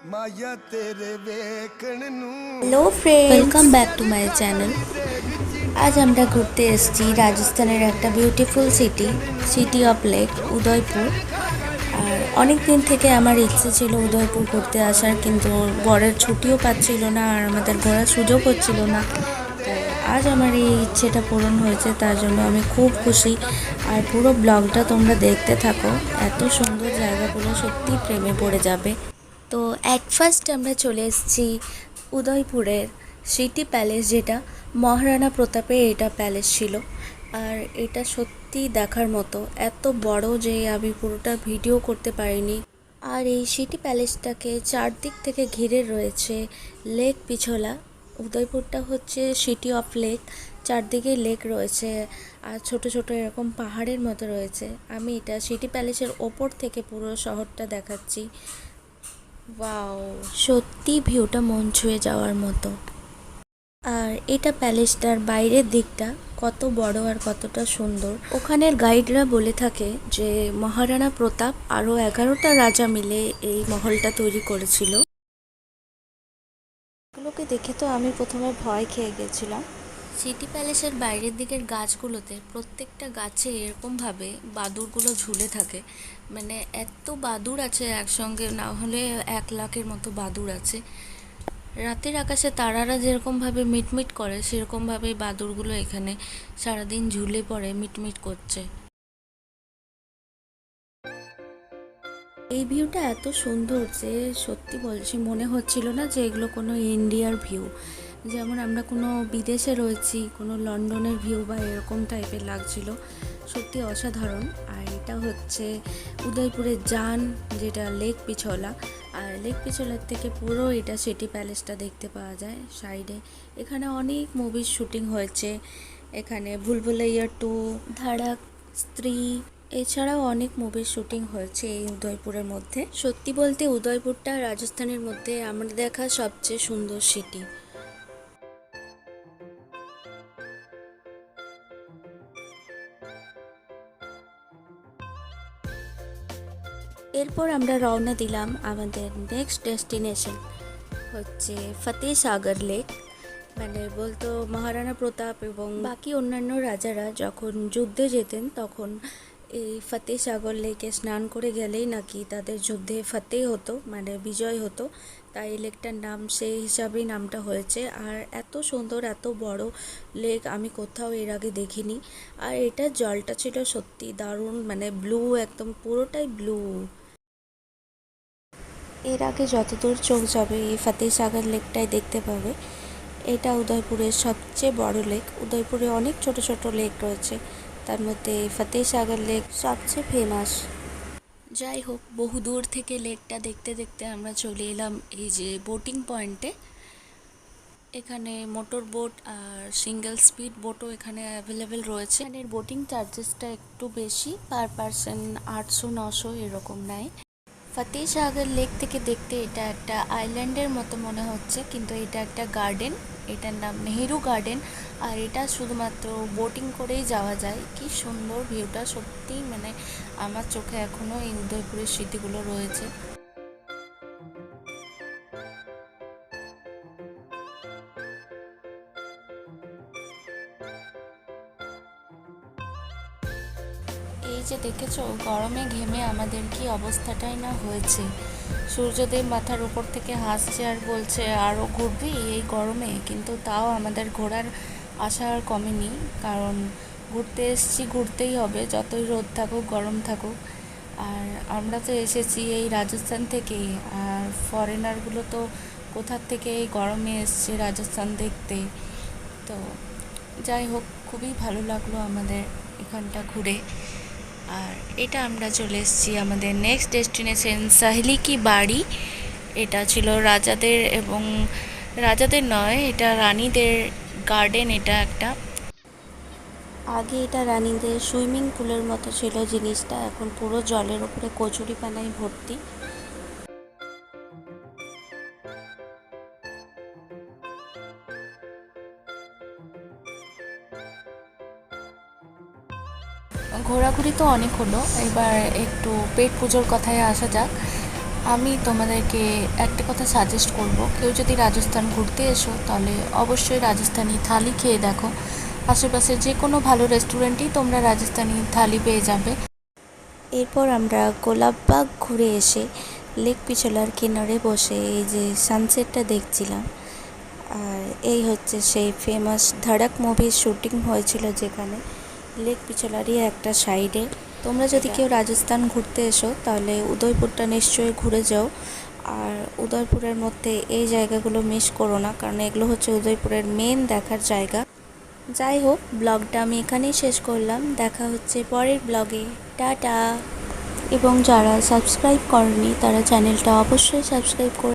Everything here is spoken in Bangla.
Hello friends, welcome back to my channel. আজ আমরা ঘুরতে এসেছি রাজস্থানের একটা beautiful city of lake Udaipur. আর অনেক দিন থেকে আমার ইচ্ছে ছিল উদয়পুর ঘুরতে আসার, কিন্তু বরের ছুটিও পাচ্ছিল না আর আমাদের ঘোরার সুযোগ হচ্ছিল না। তাই আজ আমার এই ইচ্ছেটা পূরণ হয়েছে, তার জন্য আমি খুব খুশি। আর পুরো ব্লগটা তোমরা দেখতে থাকো, এত সুন্দর জায়গাগুলো সত্যি প্রেমে পড়ে যাবে। তো অ্যাট ফার্স্ট আমরা চলে এসেছি উদয়পুরের সিটি প্যালেস, যেটা মহারানা প্রতাপের এটা প্যালেস ছিল। আর এটা সত্যি দেখার মতো, এত বড় যে আমি পুরোটা ভিডিও করতে পারিনি। আর এই সিটি প্যালেসটাকে চারদিক থেকে ঘিরে রয়েছে লেক পিছলা। উদয়পুরটা হচ্ছে সিটি অফ লেক, চারদিকে লেক রয়েছে আর ছোট ছোট এরকম পাহাড়ের মতো রয়েছে। আমি এটা সিটি প্যালেসের ওপর থেকে পুরো শহরটা দেখাচ্ছি। ওয়াও, সত্যি ভিউটা মন ছুঁয়ে যাওয়ার মতো। আর এটা প্যালেসটার বাইরের দিকটা কত বড় আর কতটা সুন্দর। ওখানের গাইডরা বলে থাকে যে মহারানা প্রতাপ আরও 11টা রাজা মিলে এই মহলটা তৈরি করেছিল। এগুলোকে দেখে তো আমি প্রথমে ভয় খেয়ে গেছিলাম। সিটি প্যালেসের বাইরের দিকের গাছগুলোতে প্রত্যেকটা গাছে এরকমভাবে বাদুড়গুলো ঝুলে থাকে। মানে এত বাদুড় আছে একসঙ্গে, না হলে 1 লাখের মতো বাদুড় আছে। রাতের আকাশে তারারা যেরকমভাবে মিটমিট করে, সেরকমভাবেই বাদুড়গুলো এখানে সারাদিন ঝুলে পড়ে মিটমিট করছে। এই ভিউটা এত সুন্দর যে সত্যি বলছি মনে হচ্ছিল না যে এগুলো কোনো ইন্ডিয়ার ভিউ, যেমন আমরা কোনো বিদেশে রয়েছি, কোনো লন্ডনের ভিউ বা এরকম টাইপের লাগছিল। সত্যি অসাধারণ। আর এটা হচ্ছে উদয়পুরের জান, যেটা লেক পিছলা। আর লেক পিছলার থেকে পুরো এটা সিটি প্যালেসটা দেখতে পাওয়া যায় সাইডে। এখানে অনেক মুভির শুটিং হয়েছে। এখানে ভুলভুলাইয়া 2, ধাড়াক, স্ত্রী, এছাড়াও অনেক মুভির শুটিং হয়েছে এই উদয়পুরের মধ্যে। সত্যি বলতে উদয়পুরটা রাজস্থানের মধ্যে আমার দেখা সবচেয়ে সুন্দর সিটি। এরপর আমরা রওনা দিলাম আমাদের নেক্সট ডেস্টিনেশন, হচ্ছে ফতেহ সাগর লেক। মানে বলতো মহারানা প্রতাপ এবং বাকি অন্যান্য রাজারা যখন যুদ্ধে যেতেন, তখন এই ফতেহ সাগর লেকে স্নান করে গেলেই নাকি তাদের যুদ্ধে ফতেহ হতো, মানে বিজয় হতো। তাই এই লেকটার নাম সেই হিসাবেই নামটা হয়েছে। আর এত সুন্দর, এত বড় লেক আমি কোথাও এর আগে দেখিনি। আর এটার জলটা ছিল সত্যি দারুণ, মানে ব্লু, একদম পুরোটাই ব্লু। এর আগে যতদূর চোখ যাবে এই ফতেহ সাগর লেকটাই দেখতে পাবে। এটা উদয়পুরের সবচেয়ে বড় লেক। উদয়পুরে অনেক ছোট ছোট লেক রয়েছে, তার মধ্যে ফতেহ সাগর লেক সবচেয়ে ফেমাস। যাই হোক, বহু দূর থেকে লেকটা দেখতে দেখতে আমরা চলে এলাম এই যে বোটিং পয়েন্টে। এখানে মোটর বোট আর সিঙ্গেল স্পিড বোটও এখানে অ্যাভেলেবেল রয়েছে। এর বোটিং চার্জেসটা একটু বেশি, পার পারসন 800-900 এরকম নেয়। ফতেহ সাগর লেক থেকে দেখতে এটা একটা আইল্যান্ডের মতো মনে হচ্ছে, কিন্তু এটা একটা গার্ডেন। এটার নাম নেহেরু গার্ডেন। আর এটা শুধুমাত্র বোটিং করেই যাওয়া যায়। কি সুন্দর ভিউটা, সত্যি মানে আমার চোখে এখনও এই উদয়পুরের স্মৃতিগুলো রয়েছে। এই যে দেখেছো, গরমে ঘেমে আমাদের কি অবস্থাটাই না হয়েছে। সূর্যদেব মাথার উপর থেকে হাসছে আর বলছে আরও ঘুরবি এই গরমে, কিন্তু তাও আমাদের ঘোরার আশা আর কমেনি। কারণ ঘুরতে এসেছি, ঘুরতেই হবে, যতই রোদ থাকুক গরম থাকুক। আর আমরা তো এসেছি এই রাজস্থান থেকেই, আর ফরেনারগুলো তো কোথার থেকে এই গরমে এসছে রাজস্থান দেখতে। তো যাই হোক, খুবই ভালো লাগলো আমাদের এখানটা ঘুরে। আর এটা আমরা চলে এসেছি আমাদের নেক্সট ডেস্টিনেশন সাহেলি কি বাড়ি। এটা ছিল রাজাদের, এবং রাজাদের নয়, এটা রানীদের গার্ডেন। এটা একটা, আগে এটা রানীদের সুইমিং পুলের মতো ছিল জিনিসটা, এখন পুরো জলের উপরে কচুরিপানায় ভর্তি। ঘোরাঘুরি তো অনেক হলো, এবার একটু পেট পুজোর কথায় আসা যাক। আমি তোমাদেরকে একটা কথা সাজেস্ট করব, কেউ যদি রাজস্থান ঘুরতে এসো তাহলে অবশ্যই রাজস্থানি থালি খেয়ে দেখো। আশেপাশে যে কোনো ভালো রেস্টুরেন্টেই তোমরা রাজস্থানি থালি পেয়ে যাবে। এরপর আমরা গোলাপবাগ ঘুরে এসে লেক পিছলার কিনারে বসে এই যে সানসেটটা দেখছিলাম। আর এই হচ্ছে সেই ফেমাস ধড়ক মুভির শুটিং হয়েছিল যেখানে, লেক পিছলারই একটা সাইডে। তোমরা যদি কেউ রাজস্থান ঘুরতে এসো তাহলে উদয়পুরটা নিশ্চয়ই ঘুরে যাও। আর উদয়পুরের মধ্যে এই জায়গাগুলো মিস করো না, কারণ এগুলো হচ্ছে উদয়পুরের মেন দেখার জায়গা। যাই হোক, ব্লগটা আমি এখানেই শেষ করলাম। দেখা হচ্ছে পরের ব্লগে। টাটা। এবং যারা সাবস্ক্রাইব করেনি তারা চ্যানেলটা অবশ্যই সাবস্ক্রাইব করে